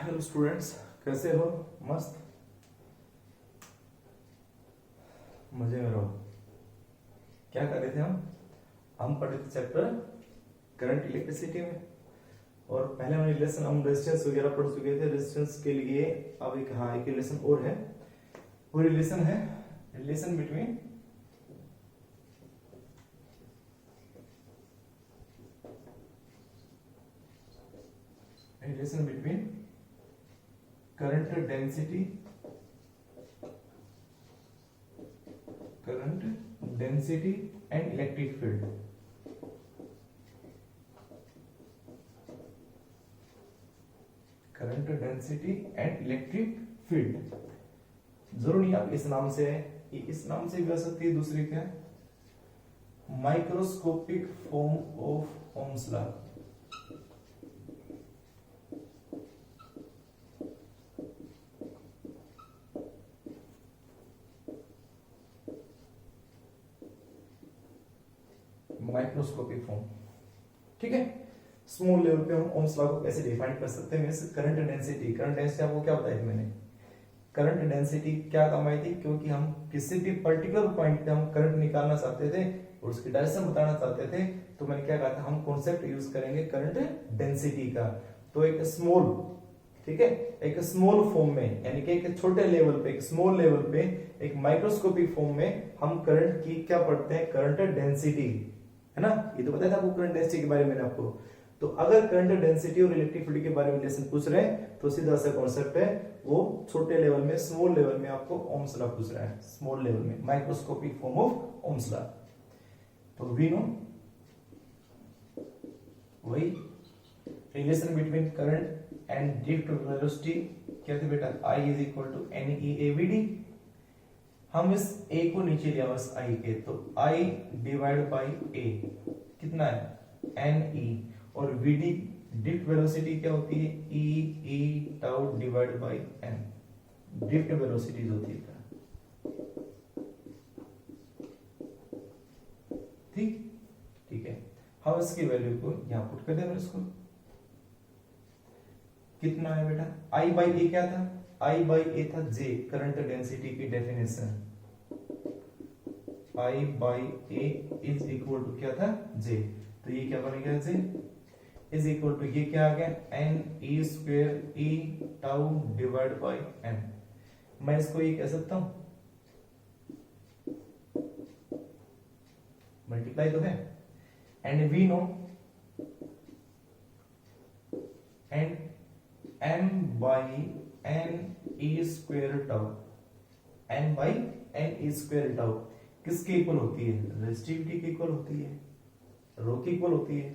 Hello students, कैसे हो? मस्त, मजे में रहो। क्या कर रहे थे हम पढ़े थे चैप्टर करंट इलेक्ट्रिसिटी में। और पहले हमारे रिलेशन हम रेजिस्टेंस वगैरह पढ़ चुके थे। रेजिस्टेंस के लिए अब एक रिलेशन और है। वो रिलेशन है relation between current density and electric field. Current density and electric field जरूर नहीं आप इस नाम से है, इस नाम से भी आ सकती है। दूसरी क्या है? Microscopic form of Ohm's law. Microscopic form, ठीक है। स्मॉल लेवल पे हम ओम्स लॉ को कैसे डिफाइन कर सकते हैं? करंट डेंसिटी आपको क्या बताया था मैंने? करंट डेंसिटी क्या काम आई थी? क्योंकि हम किसी भी पर्टिकुलर पॉइंट पे हम करंट निकालना चाहते थे और उसकी डायरेक्शन बताना चाहते थे, तो मैंने क्या कहा था? हम कॉन्सेप्ट यूज करेंगे करंट डेंसिटी का। तो एक स्मॉल, ठीक है, एक स्मॉल फॉर्म में, यानी कि एक छोटे लेवल पे, एक स्मॉल लेवल पे, एक माइक्रोस्कोपिक फॉर्म में हम करंट की क्या पढ़ते हैं? करंट डेंसिटी, है ना। ये तो पता था आपको करंट डेंसिटी के बारे में आपको। तो अगर करंट डेंसिटी और इलेक्ट्रिक फील्ड के बारे में लेसन पूछ रहे हैं तो सीधा सा कॉन्सेप्ट है, वो छोटे लेवल में, स्मॉल लेवल में आपको ओम्स लॉ पूछ रहा है। स्मॉल लेवल में microscopic form of Ohm's law. तो वी नो वही relation between current and drift velocity क्या थे बेटा? I is equal to NE/AVD। हम इस A को नीचे लिया बस I के, तो I डिवाइड बाई A कितना है? NE। और VD ड्रिफ्ट वेलोसिटी क्या होती है? E tau divide by N। Drift velocities होती है, ठीक है। हम इसकी वैल्यू को यहां पुट कर देंगे। इसको कितना है बेटा? I बाई ए क्या था? I बाई ए था J, करंट डेंसिटी की definition. I by a is equal to क्या था? J। तो ये क्या बनेगा? J इज इक्वल टू ये क्या आ गया? NE² E tau divide by N। मैं इसको ये कह सकता हूं, मल्टीप्लाई तो है। And we know and M by NE² tau, N by NE² tau किसके इक्वल होती है? रेजिस्टिविटी के इक्वल होती है, रो की इक्वल होती है।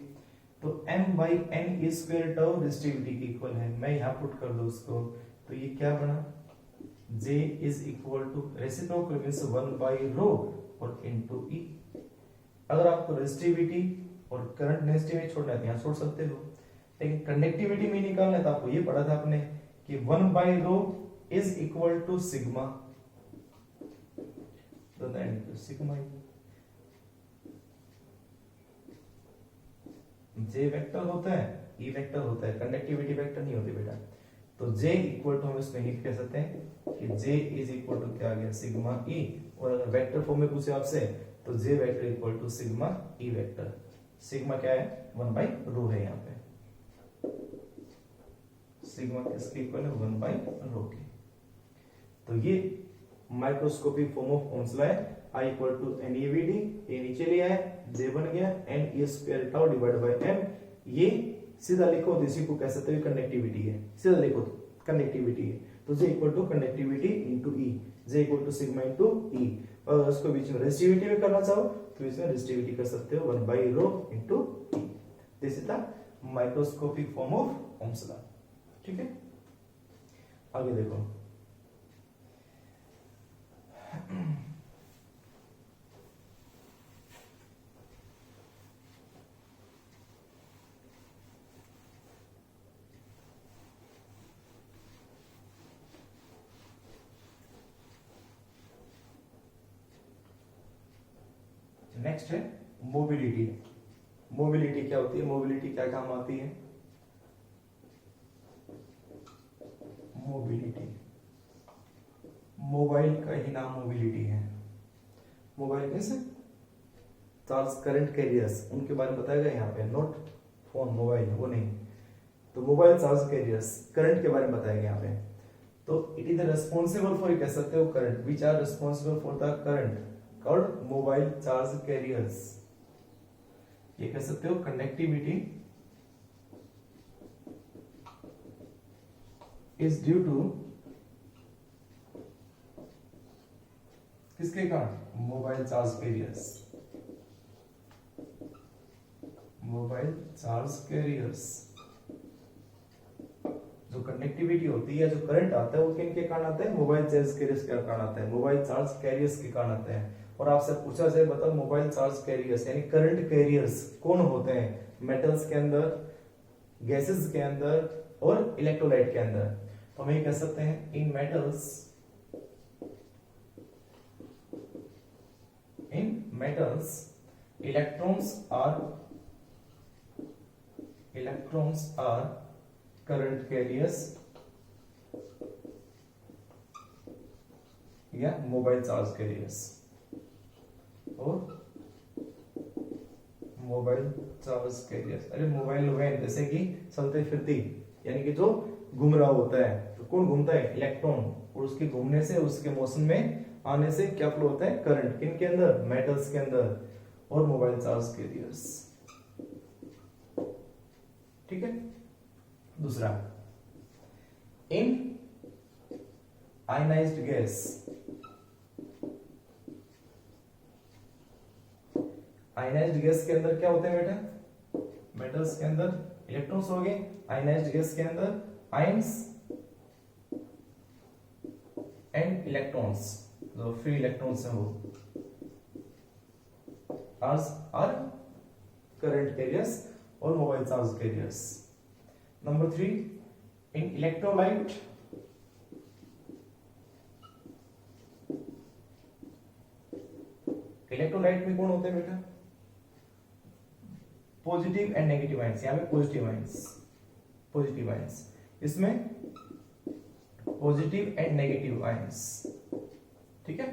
तो M by NE² tau resistivity की इक्वल है। मैं यहां पुट कर दूं उसको, तो ये क्या बना? J is equal to reciprocal means 1 by rho और इनटू E। अगर आपको रेजिस्टिविटी और करंट डेंसिटी में छोड़ना है तो यहां छोड़ सकते हो, लेकिन कंडक्टिविटी में निकालना है तो आपको ये पढ़ा था आपने कि 1 by rho is equal to sigma, sigma. J vector होता है, E वेक्टर होता है, कंडक्टिविटी वेक्टर नहीं होती बेटा। तो J इक्वल टू हम इसमें लिख कह सकते हैं कि J इज इक्वल टू क्या आ गया? Sigma E। और अगर वेक्टर फॉर्म में पूछे आपसे तो J vector equal to sigma E vector. Sigma क्या है? 1 बाई रो है यहाँ पे। सिग्मा किसके इक्वल है? 1 बाई रो के। तो ये microscopic form of Ohm's law है। I इक्वल टू NE/VD, ये नीचे लिया है, J बन गया NE² tau divide by M। ये सीधा लिखो तो इसी को कह सकते हो कंडक्टिविटी है, सीधा लिखो तो कंडक्टिविटी है। तो J equal to conductivity into E, J equal to sigma into E। और उसको बीच में रेजिस्टिविटी में करना चाहो तो इसमें रेजिस्टिविटी कर सकते हो 1 by rho into E। This is the microscopic form of Ohm's law, ठीक है। आगे देखो, नेक्स्ट है मोबिलिटी। मोबिलिटी क्या होती है? मोबिलिटी क्या काम आती है? मोबिलिटी, मोबाइल का ही नाम मोबिलिटी है। मोबाइल कैसे, चार्ज करंट कैरियर्स, उनके बारे में बताया गया यहाँ पे, नोट फोन मोबाइल वो नहीं, तो मोबाइल चार्ज कैरियर्स करंट के बारे में बताया गया यहाँ पे। तो इट इज रेस्पॉन्सिबल फॉर, कह सकते हो current, which are responsible for the current called mobile charge carriers. ये कह सकते हो कंडक्टिविटी इज ड्यू टू, किसके कारण, mobile charge carriers, mobile charge carriers. जो कंडक्टिविटी होती है, जो करंट आता है, वो किन के कारण आता है, मोबाइल चार्ज कैरियर्स के कारण आता है, मोबाइल चार्ज कैरियर्स के कारण आता है। और आपसे पूछा जाए बताओ मोबाइल चार्ज कैरियर्स यानी करंट कैरियर्स कौन होते हैं, मेटल्स के अंदर, गैसेस के अंदर और इलेक्ट्रोलाइट के अंदर। तो हम ये कह सकते हैं in metals electrons are current carriers या मोबाइल चार्ज कैरियर्स, और मोबाइल चार्ज कैरियर्स, अरे मोबाइल वैन जैसे कि चलते फिरती, यानी कि जो घूम रहा होता है, तो कौन घूमता है, इलेक्ट्रॉन, और उसके घूमने से, उसके मोशन में आने से क्या फ्लो होता है, करंट, किन के अंदर, मेटल्स के अंदर, और मोबाइल चार्ज कैरियर्स। ठीक है। दूसरा, इन आयनाइज्ड गैस, आयनाइज्ड गैस के अंदर क्या होते हैं बेटा, मेटल्स के अंदर इलेक्ट्रॉन्स हो गए, आयनाइज्ड गैस के अंदर आयंस एंड इलेक्ट्रॉन्स, जो फ्री इलेक्ट्रॉन्स हैं वो आर करंट कैरियर्स और मोबाइल चार्ज कैरियर्स। नंबर 3, इन इलेक्ट्रोलाइट, इलेक्ट्रोलाइट में कौन होते हैं बेटा, पॉजिटिव एंड नेगेटिव आयंस, यहां पे पॉजिटिव आयंस, इसमें पॉजिटिव एंड नेगेटिव आयंस। ठीक है,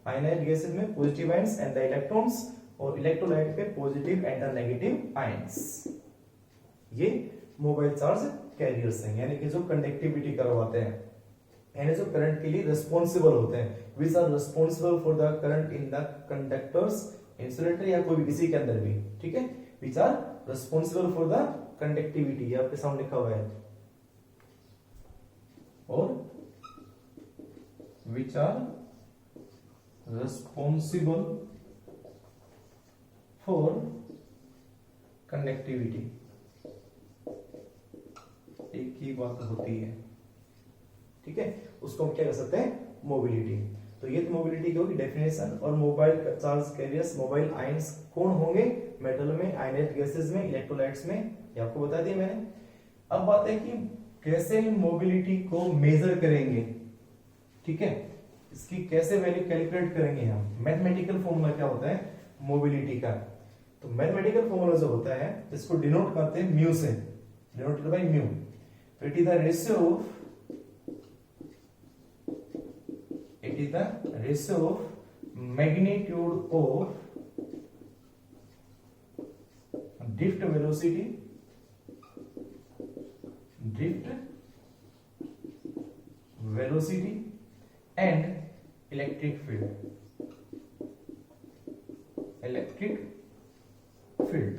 आयनाइज्ड गैसेस में positive ions and the electrons, और इलेक्ट्रोलाइट पे positive and the negative ions. ये मोबाइल चार्ज कैरियर्स हैं, यानी कि जो कंडक्टिविटी करवाते हैं, यानी जो करंट के लिए रिस्पॉन्सिबल होते हैं, which are responsible for the current in the conductors, insulator या कोई भी किसी के अंदर भी। ठीक है, which are responsible for the conductivity, आपके सामने लिखा हुआ है, और which are responsible for conductivity, एक ही बात होती है। ठीक है, उसको हम क्या कर सकते हैं, मोबिलिटी। तो ये तो मोबिलिटी की होगी डेफिनेशन। और mobile charge carriers, mobile ions कौन होंगे, मेटल में, आयनाइज्ड गैसेस में, इलेक्ट्रोलाइट्स में, ये आपको बता दिया मैंने। अब बात है कि कैसे मोबिलिटी को मेजर करेंगे। ठीक है, इसकी कैसे वैल्यू कैलकुलेट करेंगे हम, मैथमेटिकल फॉर्मूला क्या होता है मोबिलिटी का। तो मैथमेटिकल फॉर्मूला जो होता है, इसको डिनोट करते हैं म्यू से, डिनोटेड बाय म्यू। तो it is the ratio of magnitude of drift velocity and electric field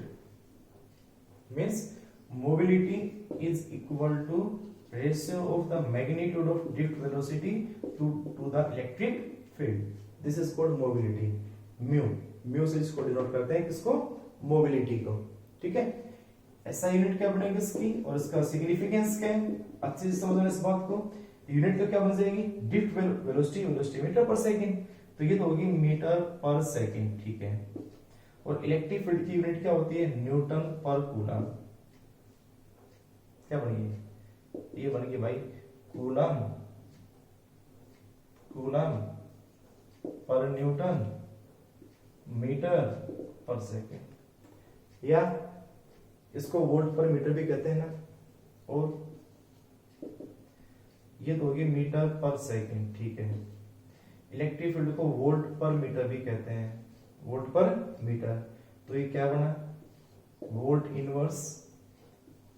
means mobility is equal to ratio of the magnitude of drift velocity to the electric field. This is called mobility. mu से इसको denote करते हैं, किसको, mobility को। ठीक है, ऐसा unit क्या बनेगी इसकी, और इसका सिग्निफिकेंस क्या है, अच्छे से समझना इस बात को। यूनिट तो क्या बन जाएगी, ड्रिफ्ट वेलोसिटी मीटर पर सेकंड, तो ये तो होगी मीटर पर सेकंड। ठीक है, और इलेक्ट्रिक फील्ड की यूनिट क्या होती है, न्यूटन पर कूलम। क्या बनेगी, ये बनेगी भाई कूलम पर न्यूटन मीटर पर सेकंड, या इसको वोल्ट पर मीटर भी कहते हैं ना, और ये तो होगी मीटर पर सेकंड, ठीक है। इलेक्ट्रिक फील्ड को वोल्ट पर मीटर भी कहते हैं, वोल्ट पर मीटर। तो ये क्या बना, वोल्ट इनवर्स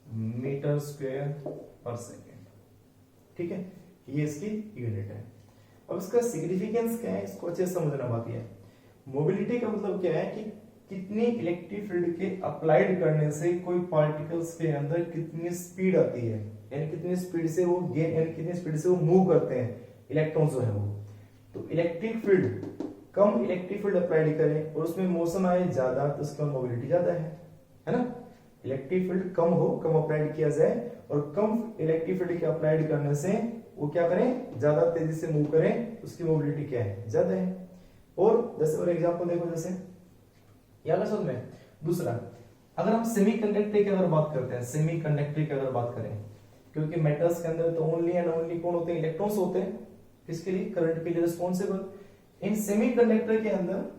मीटर स्क्वायर पर सेकंड, ठीक है। ये इसकी यूनिट है। अब इसका सिग्निफिकेंस क्या है, इसको अच्छे से समझना बाकी है। मोबिलिटी का मतलब क्या है कि कितनी इलेक्ट्रिक फील्ड के अप्लाइड करने से कोई पार्टिकल्स के अंदर कितनी स्पीड आती है, यानी कितनी स्पीड से वो गेन, यानी कितनी स्पीड से वो मूव करते हैं इलेक्ट्रॉन्स जो है वो। तो इलेक्ट्रिक फील्ड, कम इलेक्ट्रिक फील्ड अप्लाइड करें और उसमें मोशन आए ज्यादा तो उसका मोबिलिटी ज्यादा है ना। इलेक्ट्रिक फील्ड कम हो, कम अप्लाइड किया जाए, और कम इलेक्ट्रिक फील्ड के अप्लाइड करने से वो क्या करें, ज्यादा तेजी से मूव करें, उसकी मोबिलिटी क्या है, ज्यादा है। और जैसे और एग्जांपल देखो, जैसे याद है में दूसरा, अगर हम सेमीकंडक्टर की अगर बात करते हैं, सेमीकंडक्टर की अगर बात करें, क्योंकि मेटल्स के अंदर तो ओनली एंड ओनली कौन होते हैं, इलेक्ट्रॉन्स होते हैं, किसके लिए, करंट के लिए रिस्पॉन्सिबल। इन सेमीकंडक्टर के अंदर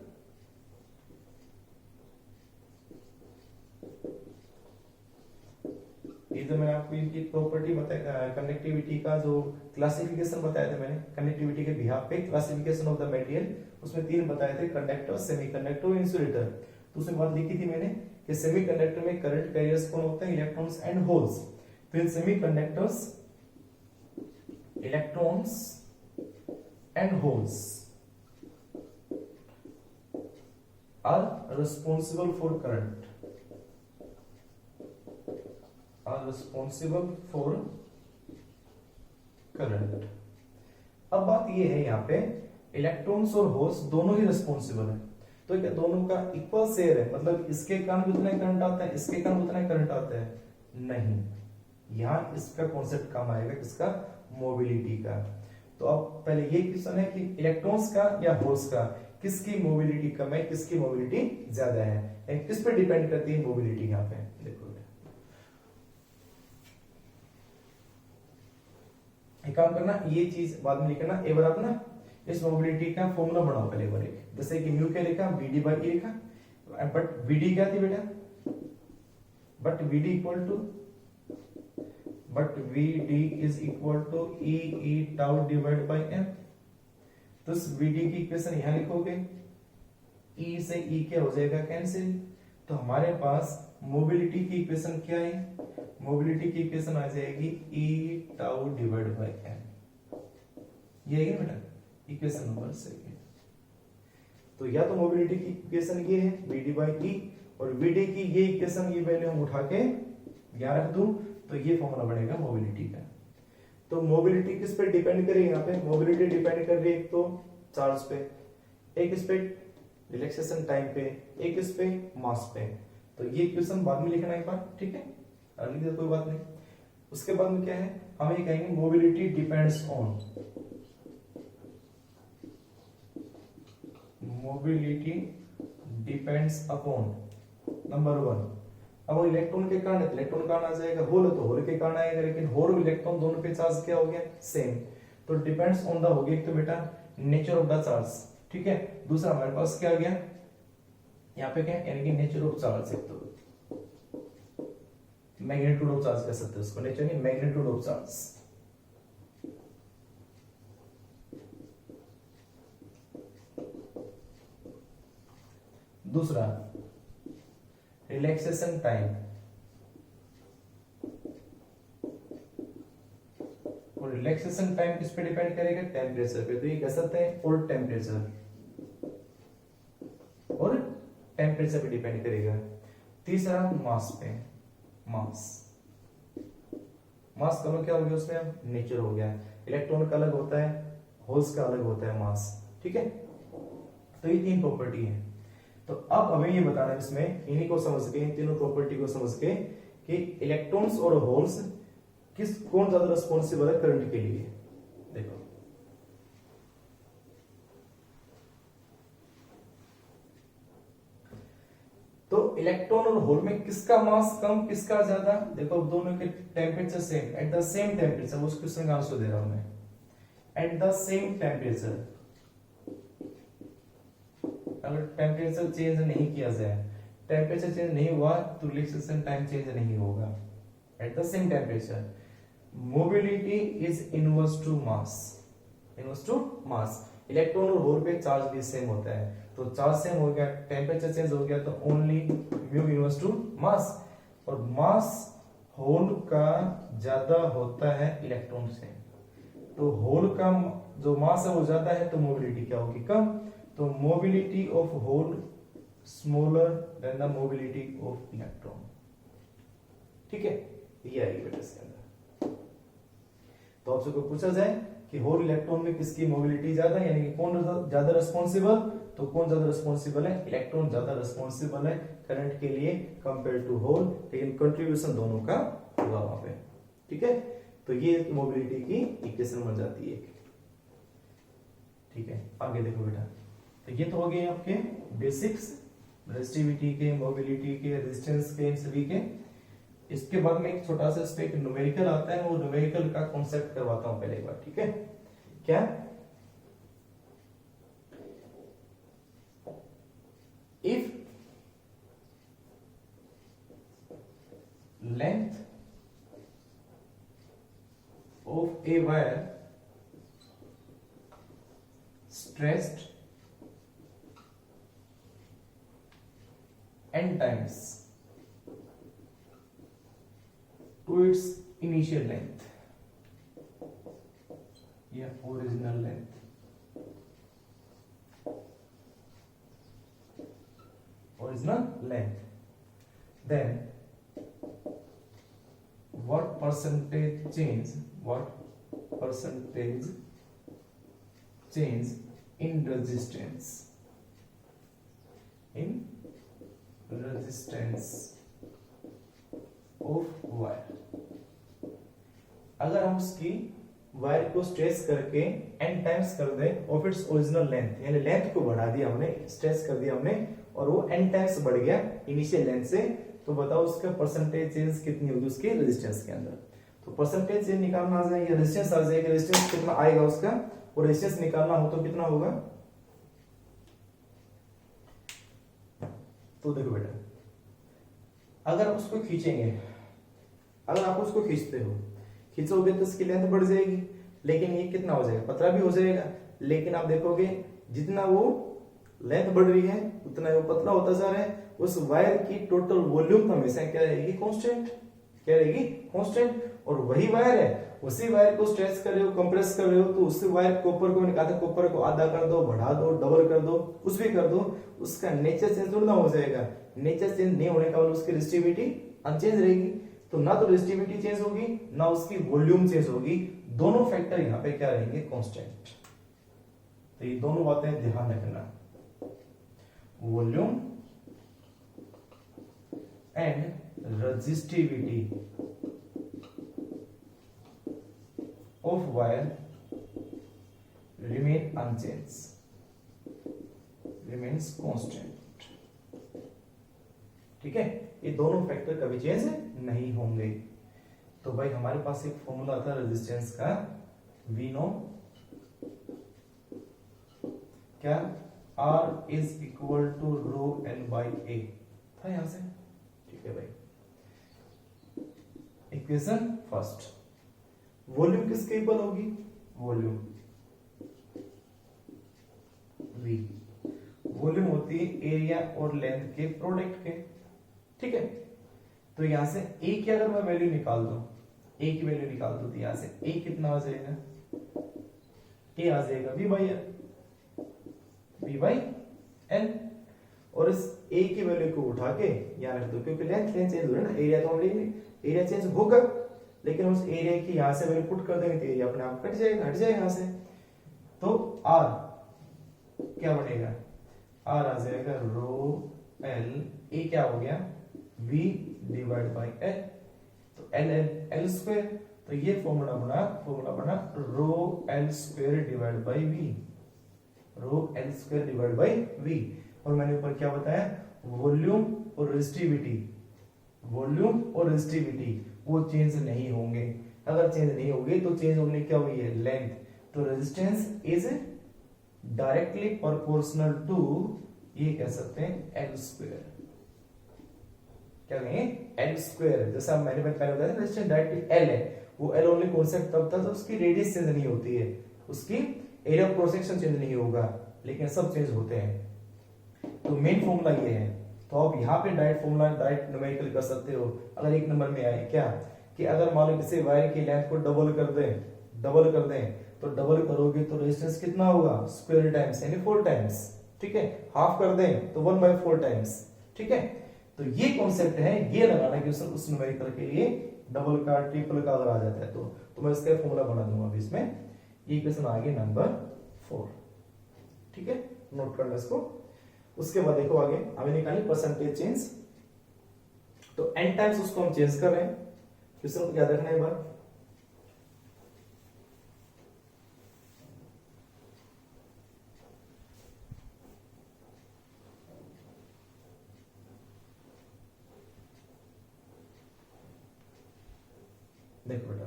ये तो मैंने आपको इनकी प्रॉपर्टी बताया, कंडक्टिविटी का जो क्लासिफिकेशन बताया था मैंने, कंडक्टिविटी के बिहाफ पे क्लासिफिकेशन ऑफ द मटेरियल, उसमें 3 बताए थे, कंडक्टर, सेमीकंडक्टर और इंसुलेटर। तो उसमें बात लिखी थी मैंने कि सेमीकंडक्टर में करंट कैरियर्स कौन होते हैं, इलेक्ट्रॉन्स एंड होल्स। तो in semiconductors electrons and holes are responsible for current, are responsible for current। अब बात ये है यहाँ पे इलेक्ट्रॉन्स और होल्स दोनों ही रिस्पॉन्सिबल है, तो क्या दोनों का इक्वल शेयर है, मतलब इसके कारण भी उतना करंट आता है, इसके कारण उतना करंट आता है, नहीं। यहाँ इसका कॉन्सेप्ट काम आएगा, किसका, मोबिलिटी का। तो अब पहले ये क्वेश्चन है कि इलेक्ट्रॉन्स का या होल्स का किसकी मोबिलिटी कम है, किसकी मोबिलिटी ज्यादा है, किस पे डिपेंड करती है मोबिलिटी। यहाँ पे देखो, एक काम करना, ये चीज बाद में लिखना, एक बार आप ना इस मोबिलिटी का फॉर्मूला बनाओ पहले बार एक, जैसे कि म्यू क्या लिखा, बीडी बाई ई लिखा, बट बीडी क्या थी बेटा, but VD equal to, but VD is equal to e e tau divide by m. तो इस वीडी की इक्वेशन यहां लिखोगे, ई से ई क्या हो जाएगा, कैंसिल। तो हमारे पास मोबिलिटी की इक्वेशन क्या है, मोबिलिटी की इक्वेशन आ जाएगी ई टाउ डिवाइड बाय एम। ये है बेटा इक्वेशन नंबर 2। तो या तो मोबिलिटी की इक्वेशन ये है vd बाय ई, और vd की ये इक्वेशन, ये वैल्यू हम उठा के यहां रख दूं, तो ये फॉर्मूला बनेगा मोबिलिटी का। तो मोबिलिटी किस पे डिपेंड करेगी, यहाँ पे मोबिलिटी डिपेंड कर रही है एक तो चार्ज पे, एक इस पे रिलैक्सेशन टाइम पे, एक इस पे मास पे। तो ये इक्वेशन बाद में लिखना एक बार, ठीक है, लिख दे कोई बात नहीं। उसके बाद में क्या है, हम ये कहेंगे mobility depends on, mobility depends upon number 1। अब इलेक्ट्रॉन के कारण, इलेक्ट्रॉन कारण आ जाएगा, होल तो होल के कारण आएगा, लेकिन होल और इलेक्ट्रॉन दोनों पे चार्ज क्या हो गया, सेम। तो डिपेंड्स ऑन द हो गया एक तो बेटा नेचर ऑफ द चार्ज, ठीक है। दूसरा हमारे पास क्या आ गया यहाँ पे, क्या यानी कि नेचर ऑफ चार्ज, एक तो मैग्नीट्यूड ऑफ चार्ज कह सकते हैं उसको, नेचर नहीं मैग्नीट्यूड ऑफ चार्ज। दूसरा रिलैक्सेशन टाइम, और रिलैक्सेशन टाइम किस पे डिपेंड करेगा, टेम्परेचर पे। तो ये कह सकते हैं और टेम्परेचर, और टेम्परेचर पे डिपेंड करेगा। तीसरा मास पे, मास, मास दोनों क्या हो गया उसमें, नेचर हो गया। इलेक्ट्रॉन का अलग होता है, होल्स का अलग होता है मास, ठीक है। तो ये 3 प्रॉपर्टी है। तो अब हमें ये बताना है इसमें, इन्हीं को समझ के, इन तीनों प्रॉपर्टी को समझ के कि इलेक्ट्रॉन्स और होल्स कौन ज्यादा रिस्पॉन्सिबल है करंट के लिए। देखो तो इलेक्ट्रॉन और होल में किसका मास कम, किसका ज्यादा, देखो दोनों के temperature same, eight the same temperature, उस क्वेश्चन का आंसर दे रहा हूं मैं, एट द सेम टेम्परेचर। अगर टेम्परेचर चेंज नहीं किया जाए, टेम्परेचर चेंज नहीं हुआ तो रिलैक्सेशन टाइम चेंज नहीं होगा, at the same temperature. Mobility is inverse to mass, inverse to mass. Electron और होल पे चार्ज भी सेम होता है, तो चार्ज सेम हो गया, टेम्परेचर चेंज हो गया, तो only mu inverse to mass. और मास होल का ज्यादा होता है इलेक्ट्रॉन से, तो होल का जो मास है वो ज्यादा है, तो मोबिलिटी क्या होगी, कम। तो mobility of hole smaller than the mobility of electron. ठीक है, ये आएगी बेटा इसके अंदर। तो आपसे कोई पूछा जाए कि होल इलेक्ट्रॉन में किसकी मोबिलिटी ज्यादा है, यानी कि कौन ज्यादा रिस्पॉन्सिबल, तो कौन ज्यादा रिस्पॉन्सिबल है, इलेक्ट्रॉन ज्यादा रिस्पॉन्सिबल है करंट के लिए कंपेयर टू होल, लेकिन कंट्रीब्यूशन दोनों का होगा वहां पे। ठीक है, तो ये मोबिलिटी की इक्वेशन बन जाती है। ठीक है, आगे देखो बेटा, तो ये तो हो गए आपके बेसिक्स रेजिस्टिविटी के, मोबिलिटी के, रेजिस्टेंस के, इन सभी के। इसके बाद में एक छोटा सा इस पे एक न्यूमेरिकल आता है, वो न्यूमेरिकल का कॉन्सेप्ट करवाता हूं पहले एक बार। ठीक है, क्या if length of a wire stretched n times to its initial length या original length, then what percentage change in resistance of wire। अगर हम उसकी वायर को स्ट्रेच करके n टाइम्स कर दें ऑफ इट्स ओरिजिनल लेंथ, यानी लेंथ को बढ़ा दिया हमने, स्ट्रेच कर दिया हमने, और वो n टाइम्स बढ़ गया इनिशियल लेंथ से, तो बताओ उसका परसेंटेज चेंज कितनी होगी उसके रेजिस्टेंस के अंदर। तो परसेंटेज चेंज निकालना आ जाए, रेजिस्टेंस आ जाएगा, रेजिस्टेंस कितना आएगा उसका, और रेजिस्टेंस निकालना हो तो कितना होगा। तो देखो बेटा, अगर आप उसको खींचेंगे, अगर आप उसको खींचते हो, खींचोगे तो इसकी लेंथ बढ़ जाएगी, लेकिन ये कितना हो जाएगा, पतला भी हो जाएगा। लेकिन आप देखोगे जितना वो लेंथ बढ़ रही है उतना वो पतला होता जा रहा है। उस वायर की टोटल वॉल्यूम हमेशा क्या रहेगी, कांस्टेंट, क्या रहेगी, कांस्टेंट। और वही वायर है, उसी वायर को स्ट्रेच कर रहे हो, कंप्रेस कर रहे हो, तो उसी वायर कॉपर को निकालते, कॉपर को आधा कर दो, बढ़ा दो, डबल कर दो, कुछ भी कर दो, उसका नेचर चेंज थोड़ा हो जाएगा। नेचर चेंज नहीं होने का मतलब उसकी रेजिस्टिविटी अनचेंज रहेगी। तो ना तो रेजिस्टिविटी चेंज होगी, ना उसकी वॉल्यूम चेंज होगी, दोनों फैक्टर यहाँ पे क्या रहेंगे, कांस्टेंट। तो ये दोनों बातें ध्यान रखना, volume and resistivity of wire remain unchanged, remains constant. ठीक है, ये दोनों फैक्टर कभी चेंज नहीं होंगे। तो भाई हमारे पास एक फॉर्मूला था रेजिस्टेंस का, वी नो क्या, R is equal to rho L by ए था यहां से। ठीक है भाई, इक्वेशन फर्स्ट, वॉल्यूम किसके इक्वल होगी, वॉल्यूम V, वॉल्यूम होती है एरिया और लेंथ के प्रोडक्ट के। ठीक है, तो यहां से A की अगर मैं वैल्यू निकाल दूं, A की वैल्यू निकाल दूं, तो यहां से A कितना आ जाएगा, A आ जाएगा V बाई N। और इस A की वैल्यू को उठा के यहां रख दो, क्योंकि लेंथ चेंज हो रहा है ना, एरिया तो हम लेंगे, एरिया चेंज होगा, लेकिन उस एरिया की यहां से वैल्यू पुट कर देंगे तो एरिया अपने आप कट जाएगा, हट जाएगा यहां से। तो R क्या बनेगा, R आ जाएगा रो L, A क्या हो गया, V डिवाइड बाई L, तो L स्क्वायर, तो ये फॉर्मूला बना rho L square divide by V, rho L square divide by V। और मैंने ऊपर क्या बताया, वॉल्यूम और रेजिस्टिविटी, वॉल्यूम और रेजिस्टिविटी वो चेंज नहीं होंगे। अगर चेंज नहीं होंगे तो चेंज होने क्या हुई है, लेंथ। तो resistance is directly proportional to, ये कह सकते हैं L स्क्वायर, क्या कहेंगे एल स्क्वायर। जैसा मैंने पहले बताया रेजिस्टेंस डायरेक्टली एल है, वो एल ओनली कॉन्सेप्ट तब था तो उसकी रेडियस चेंज नहीं होती है, उसकी area of cross section change नहीं होगा, लेकिन सब चेंज होते हैं। तो मेन फॉर्मूला ये है। तो आप यहाँ पे डायरेक्ट फॉर्मूला डायरेक्ट न्यूमेरिकल कर सकते हो। अगर एक नंबर में आए क्या कि अगर मान लो किसी वायर की लेंथ को डबल कर दें तो डबल करोगे तो रेजिस्टेंस कितना होगा स्क्वायर टाइम्स यानी 4 टाइम्स, ठीक है। हाफ कर दें तो 1/4 टाइम्स, ठीक है। तो ये कॉन्सेप्ट है, ये लगाना कि उस न्यूमेरिकल के लिए डबल का ट्रिपल का अगर आ जाता है तो मैं इसका फॉर्मूला बना दूंगा अभी इसमें। ये क्वेश्चन आ गया नंबर 4, ठीक है, नोट कर लो इसको। उसके बाद देखो आगे हमें निकाली परसेंटेज चेंज। तो n टाइम्स उसको हम चेंज कर रहे हैं, क्वेश्चन को याद रखना है एक बार। देखो बेटा,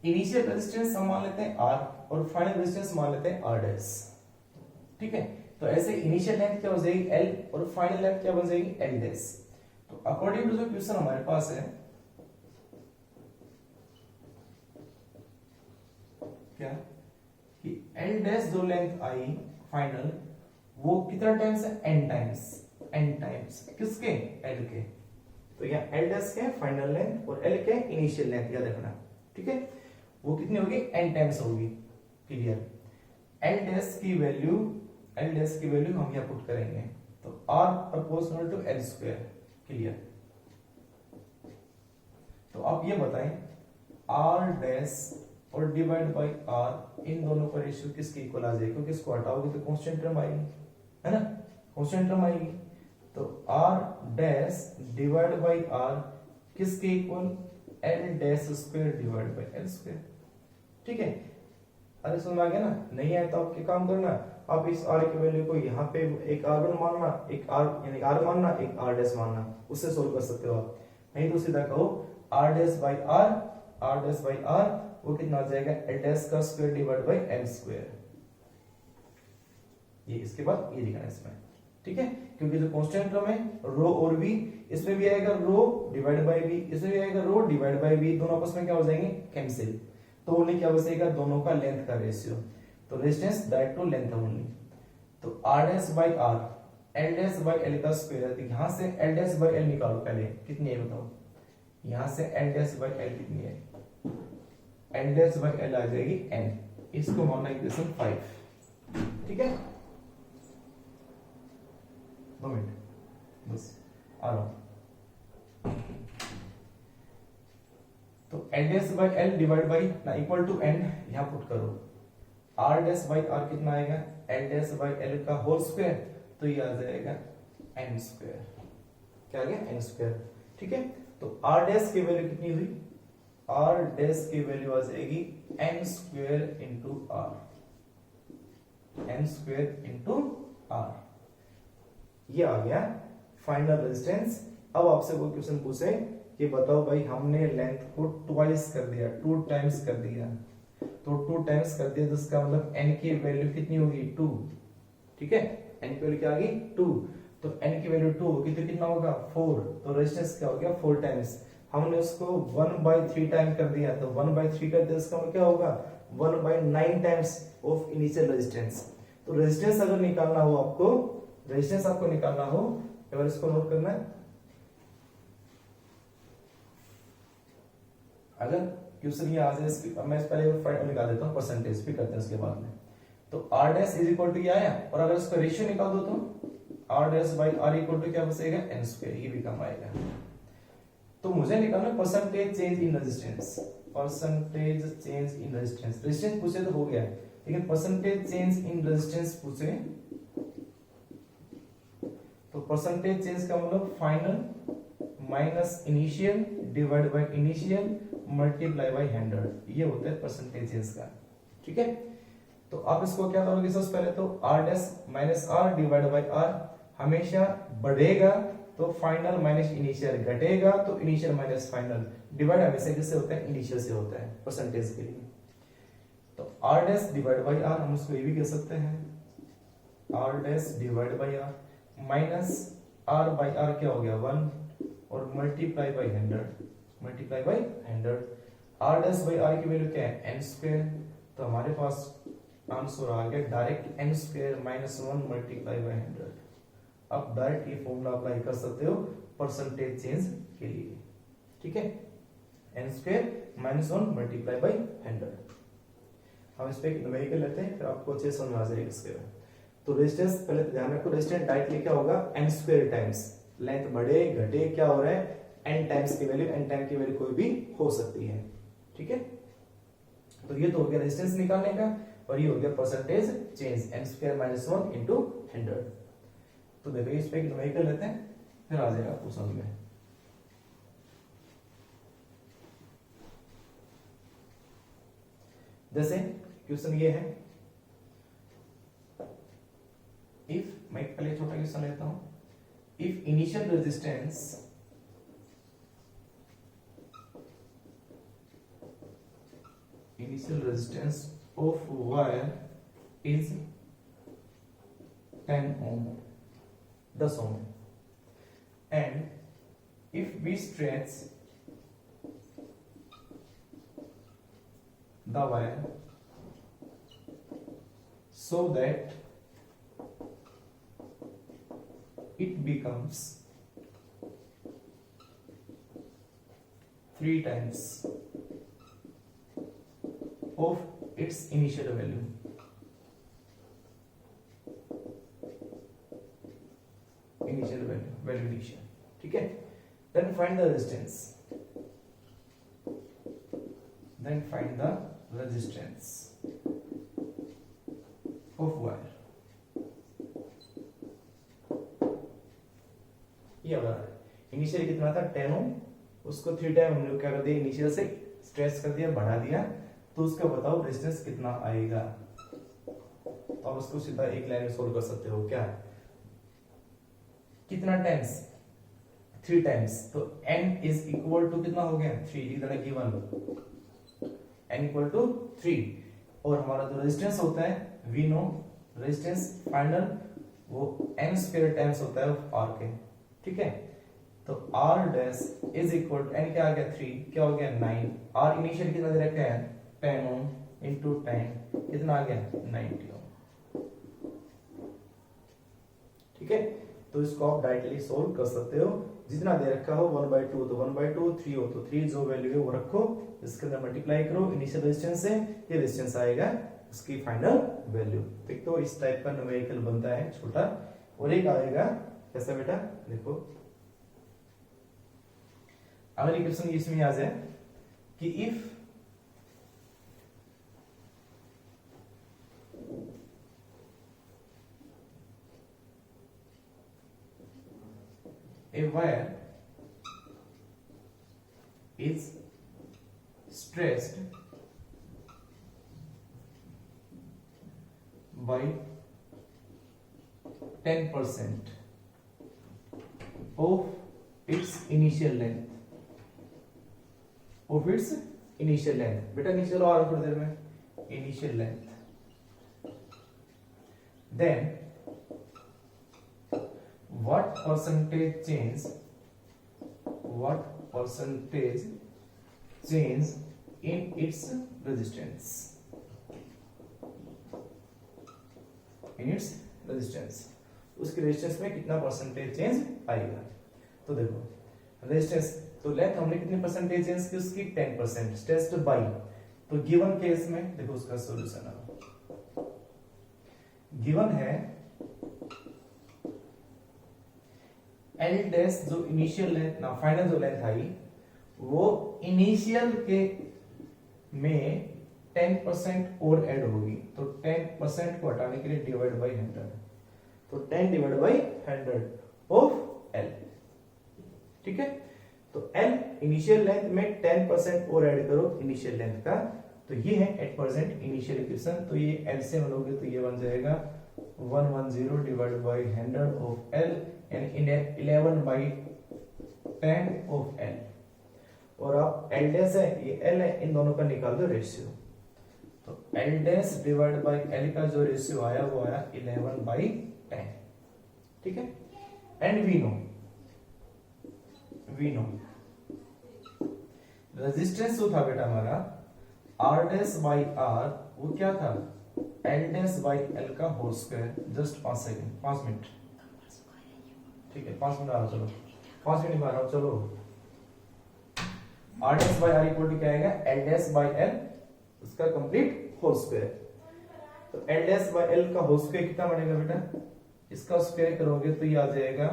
इनिशियल रेजिस्टेंस हम मान लेते हैं R और फाइनल रेजिस्टेंस मान लेते हैं R डैश, ठीक है। तो ऐसे इनिशियल लेंथ क्या हो जाएगी L और फाइनल लेंथ क्या बन जाएगी L डैश। तो अकॉर्डिंग टू जो क्वेश्चन हमारे पास है क्या कि L डैश जो लेंथ आई फाइनल वो कितना टाइम्स है n टाइम्स किसके L के। तो यहाँ L डैश के फाइनल लेंथ और L के इनिशियल लेंथ याद रखना, ठीक है। वो कितनी होगी n टाइम्स होगी, क्लियर। L डैश की वैल्यू हम यहाँ पुट करेंगे तो R proportional to L square, clear. तो आप ये बताएं R डैश और डिवाइड बाय R इन दोनों का रेशियो किसके इक्वल आ जाएगा, क्योंकि इसको हटाओगे तो कांस्टेंट टर्म आएगी, है ना, कांस्टेंट टर्म आएगी। तो R dash divide by R किसके equal L dash square divide by L square, ठीक है। अरे समझ में आ गया ना, नहीं आया तो आप क्या काम करना, आप इस R की वैल्यू को यहाँ पे एक R1 मानना, एक R यानी R मानना, एक R डैश मानना, उससे सोल्व कर सकते हो आप। नहीं तो सीधा कहो R डैश बाय R वो कितना आ जाएगा L डैश का square divide by L square. ये इसके बाद ये लिखना है इसमें, ठीक है, क्योंकि जो कांस्टेंट टर्म है रो और v, इसमें भी आएगा रो डिवाइड बाय v, इसमें भी आएगा रो डिवाइड बाय v, दोनों आपस में क्या हो जाएंगे कैंसिल। तो ओनली क्या बचेगा दोनों का लेंथ का रेशियो, तो resistance direct to length only. तो r dash by r L dash by L का स्क्वायर है, तो यहां से L डैश बाय L निकालो पहले कितनी है बताओ। यहां से L डैश बाय L कितनी है, L डैश बाय L आ जाएगी n, इसको मानना इक्वेशन 5, ठीक है। 2 मिनट बस आ रहा हूं। तो L dash by L divide by ना इक्वल टू n यहां पुट करो, R डैश बाय R कितना आएगा L डैश बाय L का होल स्क्वायर, तो ये आ जाएगा n स्क्वायर, क्या आ गया n स्क्वायर, ठीक है। तो R डैश की वैल्यू कितनी हुई, R डैश की वैल्यू आ जाएगी n square into R, n square into R। ये आ गया फाइनल रेजिस्टेंस। अब आपसे वो क्वेश्चन पूछे कि बताओ भाई हमने लेंथ को ट्वाइस कर दिया, 2 टाइम्स कर दिया, तो 2 टाइम्स कर दिया तो इसका मतलब n की वैल्यू कितनी होगी 2, ठीक है। n की वैल्यू क्या आ गई 2, तो n की वैल्यू 2 होगी तो कितना होगा 4, तो रेजिस्टेंस क्या हो गया 4 टाइम्स। हमने उसको 1/3 टाइम कर दिया, तो 1/3 कर दिया इसका मतलब क्या होगा 1/9 टाइम्स ऑफ इनिशियल रेजिस्टेंस। तो रेजिस्टेंस अगर निकालना हो आपको, रेजिस्टेंस आपको निकालना हो, अगर इसको नोट करना है, अगर क्वेश्चन ये आ जाए, मैं पहले फाइंड निकाल देता हूं परसेंटेज, फिर करते हैं उसके बाद में। तो R dash is equal to क्या आया, और अगर इसका रेशियो निकाल दो तो R dash by R equal to क्या बचेगा n स्क्वायर, ये भी कम आएगा। तो मुझे निकालना percentage change in resistance, percentage change in resistance. Resistance पूछे तो हो गया, लेकिन परसेंटेज चेंज इन रेजिस्टेंस पूछे तो परसेंटेज चेंज का मतलब final minus initial divide by initial multiply by 100, ये होता है परसेंटेज चेंज का, ठीक है। तो आप इसको क्या करोगे सबसे पहले तो R dash minus R divide by R, हमेशा बढ़ेगा तो फाइनल माइनस इनिशियल, घटेगा तो इनिशियल माइनस फाइनल, डिवाइड हमेशा किससे होता है इनिशियल से होता है परसेंटेज के लिए। तो R dash divide by R हम उसको ये भी कह सकते हैं R dash divide by R minus R by R क्या हो गया 1 और multiply by 100 R dash by R की वैल्यू क्या है n स्क्वायर। तो हमारे पास आंसर आ गया direct n square minus 1 multiply by 100। अब डायरेक्ट ये फॉर्मूला अप्लाई कर सकते हो परसेंटेज चेंज के लिए, ठीक है, n square minus 1 multiply by 100। हम इस पे एक न्यूमेरिकल लेते हैं फिर आपको अच्छे से समझ आ जाएगा इसके बाद। तो रेजिस्टेंस पहले ध्यान रखो, रेजिस्टेंस डायरेक्टली क्या होगा n स्क्वायर टाइम्स लेंथ बढ़े घटे क्या हो रहा है n टाइम्स की वैल्यू, n टाइम की वैल्यू कोई भी हो सकती है, ठीक है। तो ये तो हो गया रेजिस्टेंस निकालने का और ये हो गया percentage change n square minus 1 into 100। तो देखो इस पे एक न्यूमेरिकल लेते हैं फिर आ जाएगा आपको समझ में। जैसे क्वेश्चन ये है, इफ मैं पहले छोटा क्वेश्चन लेता हूं, if initial resistance of wire is 10 ohm 10 ohm and if we stretch the wire so that it becomes 3 times of its initial value, initial, ठीक है। Then find the resistance of wire। ये initial कितना था 10 ohm, उसको 3 time हम लोग क्या कर दिया इनिशियल से स्ट्रेच कर दिया बढ़ा दिया, तो उसका बताओ रेजिस्टेंस कितना आएगा। तो आप उसको सीधा एक लाइन में सोल्व कर सकते हो, क्या कितना टाइम्स 3 टाइम्स, तो n इज इक्वल टू कितना हो गया 3, लिख देना गिवन n इक्वल टू 3 और हमारा जो रेजिस्टेंस होता है वी नो रेजिस्टेंस फाइनल वो n स्क्वायर टाइम्स होता है r के, ठीक है। तो r dash is equal to n क्या आ गया 3 क्या हो गया 9, r इनिशियल कितना दे रखा है 10 ohm into 10 कितना आ गया 90 ohm, ठीक है। तो इसको आप डायरेक्टली सोल्व कर सकते हो, जितना दे रखा हो 1/2 तो 1/2, 3 हो तो 3, जो वैल्यू है वो रखो, इसके अंदर मल्टीप्लाई करो इनिशियल रेजिस्टेंस से, ये रेजिस्टेंस आएगा उसकी फाइनल वैल्यू, ठीक। तो इस टाइप का न्यूमेरिकल बनता है छोटा। और एक आएगा कैसा बेटा, देखो अगली क्वेश्चन इसमें आ जाए कि if a wire is stretched by 10% of its initial length, बेटा इनिशियल और थोड़ी देर में initial length, then what percentage change in its resistance, उसके रेजिस्टेंस में कितना परसेंटेज चेंज आएगा। तो देखो रेजिस्टेंस तो लेंथ हमने कितनी परसेंटेज चेंज की उसकी 10% स्ट्रेच्ड बाय, तो गिवन केस में देखो उसका सॉल्यूशन है, गिवन है L डैश जो इनिशियल लेंथ ना फाइनल जो लेंथ आई वो इनिशियल के में 10% और ऐड होगी, तो 10% को हटाने के लिए डिवाइड बाय 100, तो 10 डिवाइड बाय 100 ऑफ L, ठीक है। तो L इनिशियल लेंथ में 10% और ऐड करो इनिशियल लेंथ का, तो ये है एट प्रेजेंट इनिशियल इक्वेशन, तो ये L से मिलोगे तो ये बन जाएगा 110 डिवाइड बाय 100 ऑफ L यानी 11 बाई 10 ऑफ L, और आप L डैश है ये L है, इन दोनों का निकाल दो रेशियो, तो L dash divide by L का जो रेशियो आया वो आया 11 बाई 10, ठीक है। एंड वी नो रेजिस्टेंस जो था बेटा हमारा आर डैश बाई आर वो क्या था एल डैश बाई एल का whole square. Just 5 second 5 minute, ठीक है 5 मिनट आ रहा, चलो 5 मिनट आ रहा हूं, चलो। R dash by R equal to क्या आएगा एल डैश बाई एल उसका कंप्लीट होल स्क्वायर। तो एल डैश बाई एल का होल स्क्वायर कितना बनेगा बेटा, इसका स्क्वायर करोगे तो ये आ जाएगा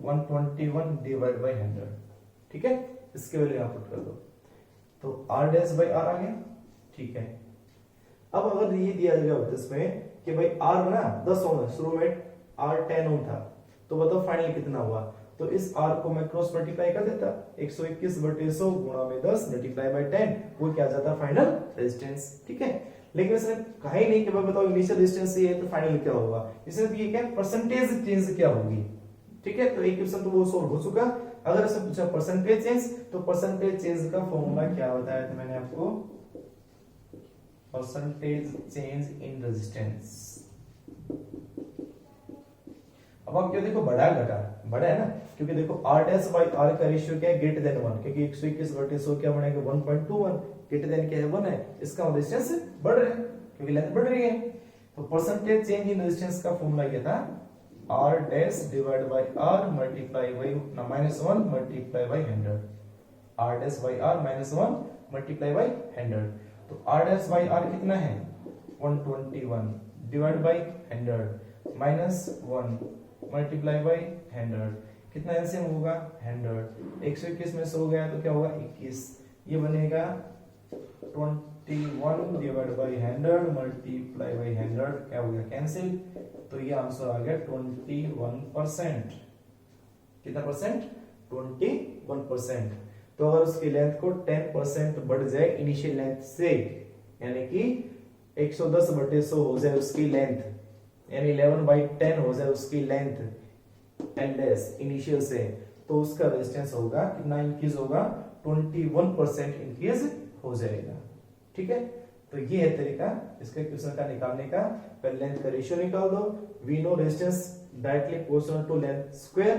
121 डिवाइड बाई 100, ठीक है। इसके वैल्यू यहां पुट कर दो तो r डैश बाई r आ गया, ठीक है। अब अगर ये दिया जाएगा इसमें कि भाई r ना 10 ओम है, शुरू में r 10 ओम था, तो बताओ फाइनल कितना हुआ। तो इस r को मैं क्रॉस मल्टीप्लाई कर देता 121/100 गुणा में 10 मल्टीप्लाई बाय 10, वो क्या जाता फाइनल रेजिस्टेंस, ठीक है। लेकिन इसने कहा ही नहीं कि भाई बताओ इनिशियल रेजिस्टेंस ये है तो फाइनल क्या होगा। इसने तो ये क्या परसेंटेज चेंज क्या होगी, ठीक है। तो एक क्वेश्चन तो वो सोल्व हो चुका। अगर इससे पूछा परसेंटेज चेंज, तो परसेंटेज चेंज का फॉर्मूला क्या बताया था मैंने आपको, परसेंटेज चेंज इन रेजिस्टेंस। अब आप क्यों देखो बड़ा घटा, बड़ा है ना, क्योंकि देखो r डैश बाई r का रेशियो क्या है ग्रेटर देन 1, क्योंकि 121/100 क्या बनेगा 1.21, ग्रेटर देन क्या है 1 है, इसका रेजिस्टेंस बढ़ रहा है क्योंकि लेंथ बढ़ रही है। तो परसेंटेज चेंज इन रेजिस्टेंस का फॉर्मूला ये था r dash divide by r multiply by -1 multiply by 100, r dash by r -1 multiply by 100। तो r डैश बाय r कितना है 121 डिवाइड बाय 100 -1 मल्टीप्लाई बाय 100, कितना एलसीएम होगा 100। 121 में से हो गया तो क्या होगा 21, ये बनेगा 21 डिवाइड बाय 100 मल्टीप्लाई बाय 100, क्या हो गया कैंसिल। तो ये आंसर आ गया 21%। कितना परसेंट 21%। तो अगर उसकी लेंथ को 10% बढ़ जाए इनिशियल लेंथ से, यानी कि 110/100 हो जाए उसकी लेंथ, यानी 11/10 हो जाए उसकी लेंथ एल डैश इनिशियल से, तो उसका रेजिस्टेंस होगा कितना इंक्रीज होगा 21% इंक्रीज हो जाएगा, ठीक है। तो ये है तरीका इसके क्वेश्चन का निकालने का। पहले लेंथ का रेशियो निकाल दो, we know resistance directly proportional to length square,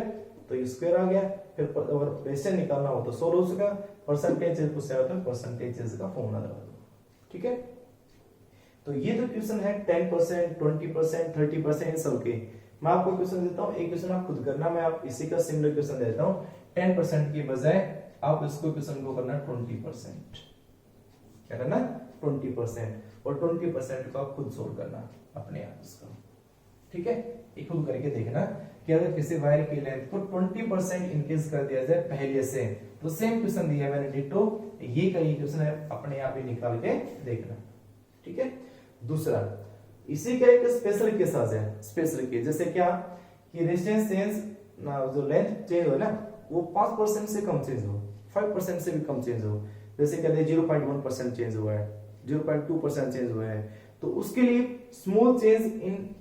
तो ये स्क्वायर आ गया। फिर अगर रेजिस्टेंस निकालना हो तो सोल्व हो सका, परसेंटेज पूछा हो तो परसेंटेज का फॉर्मूला लगा दो, ठीक है। तो ये जो क्वेश्चन है 10%, 20%, 30% इन सब के, मैं आपको क्वेश्चन देता हूं, एक क्वेश्चन आप खुद करना, मैं आप इसी का सिमिलर क्वेश्चन देता हूं। 10% की बजाय आप इसको क्वेश्चन को करना 20%, क्या करना 20%, और 20% को आप खुद सोल्व करना अपने आप इसका, ठीक है। एक खुद करके देखना कि अगर किसी वायर की लेंथ को 20% इंक्रीज कर दिया जाए पहले से, तो सेम क्वेश्चन दिया मैंने डिटो, ये का ये क्वेश्चन है अपने आप ही निकाल के देखना, ठीक है। दूसरा इसी का एक स्पेशल केस आ जाए, स्पेशल केस जैसे क्या कि रेजिस्टेंस चेंज जो लेंथ चेंज हो ना वो 5% से कम चेंज हो, 5% से भी कम चेंज हो, जैसे कहते हैं 0.1% चेंज हुआ है, 0.2% चेंज हुआ है, तो उसके लिए स्मॉल चेंज इन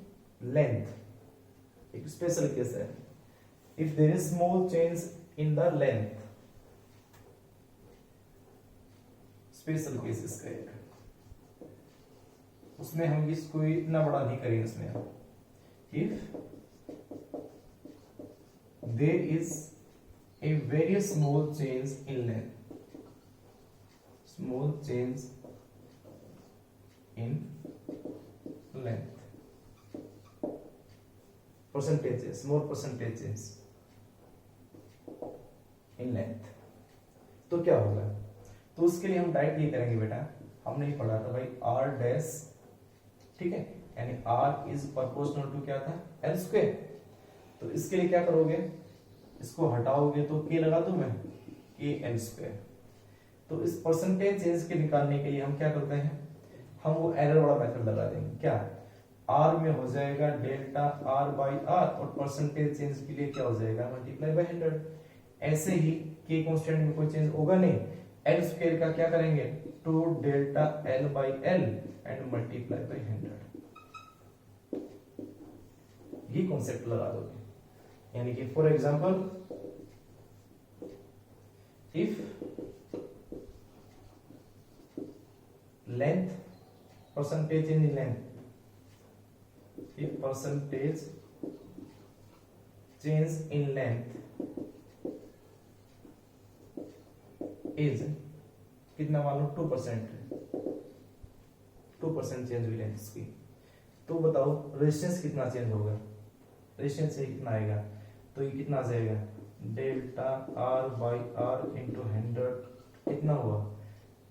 लेंथ एक स्पेशल केस है। If there is small change in the length, special case इसका एक, उसमें हम इसको इतना बड़ा नहीं करेंगे इसमें। If there is a very small change in length, small change in length, percentage, small percentage change in length, तो क्या होगा। तो उसके लिए हम डायरेक्ट ये करेंगे बेटा, हमने ही पढ़ा था भाई r डैश, ठीक है, यानी r इज प्रोपोर्शनल टू क्या था l स्क्वायर। तो इसके लिए क्या करोगे, इसको हटाओगे तो k लगा दूं मैं, k l स्क्वायर। तो इस परसेंटेज चेंज के निकालने के लिए हम क्या करते हैं, हम वो एरर वाला मेथड लगा देंगे। क्या r में हो जाएगा डेल्टा r बाई r, और परसेंटेज चेंज के लिए क्या हो जाएगा मल्टीप्लाई बाय 100। ऐसे ही k कांस्टेंट में कोई चेंज होगा नहीं, l स्क्वायर का क्या करेंगे 2 delta l by l and multiply by 100, ये कॉन्सेप्ट लगा दोगे। यानी कि for example if length, percentage in length, if percentage change in length is कितना, मान लो 2% चेंज हुई लेंथ इसकी, तो बताओ रेजिस्टेंस कितना चेंज होगा, रेजिस्टेंस से कितना आएगा, तो ये कितना आ जाएगा delta R by R into 100 कितना हुआ,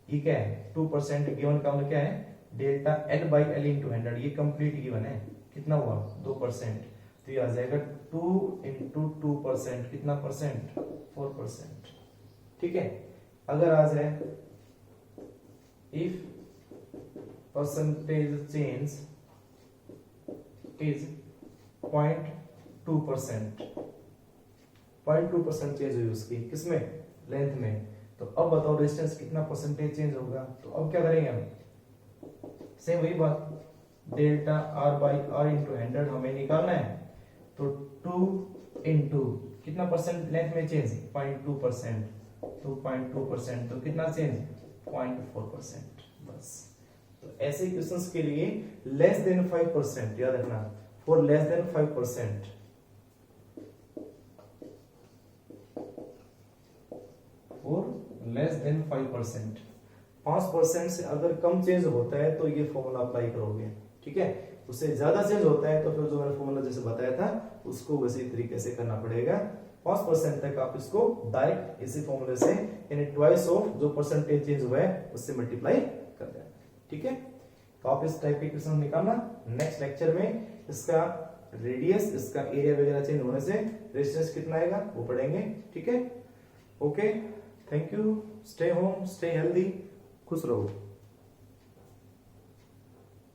ये क्या है 2%, गिवन का मतलब क्या है delta L by L into 100, ये कंप्लीट गिवन है, कितना हुआ 2%, तो ये आ जाएगा 2 इंटू 2% कितना परसेंट 4%। ठीक है, अगर आ जाए if percentage change is 0.2%, 0.2% change हुई उसकी किसमें, लेंथ में, तो अब बताओ रेजिस्टेंस कितना परसेंटेज चेंज होगा, तो अब क्या करेंगे हम, सेम वही बात, delta R by R into 100 हमें निकालना है, तो 2 इंटू कितना परसेंट लेंथ में चेंज 0.2%, तो 0.2% तो कितना चेंज 0.4%, बस। तो ऐसे क्वेश्चंस के लिए लेस देन 5% याद रखना, फॉर लेस देन 5%, और लेस देन 5%, 5% से अगर कम चेंज होता है तो ये फॉर्मूला अप्लाई करोगे, ठीक है। उससे ज्यादा चेंज होता है तो फिर जो मैंने फॉर्मूला जैसे बताया था उसको वैसे तरीके से करना पड़ेगा। 5% तक आप इसको डायरेक्ट इसी फॉर्मूले से यानी ट्वाइस ऑफ जो परसेंटेज चेंज हुआ है उससे मल्टीप्लाई कर देना, ठीक है। तो आप इस टाइप के क्वेश्चन निकालना, नेक्स्ट लेक्चर में इसका रेडियस, इसका एरिया वगैरह चेंज होने से रेजिस्टेंस कितना आएगा वो पढ़ेंगे, ठीक है। Okay, thank you, stay home, stay healthy, खुश रहो।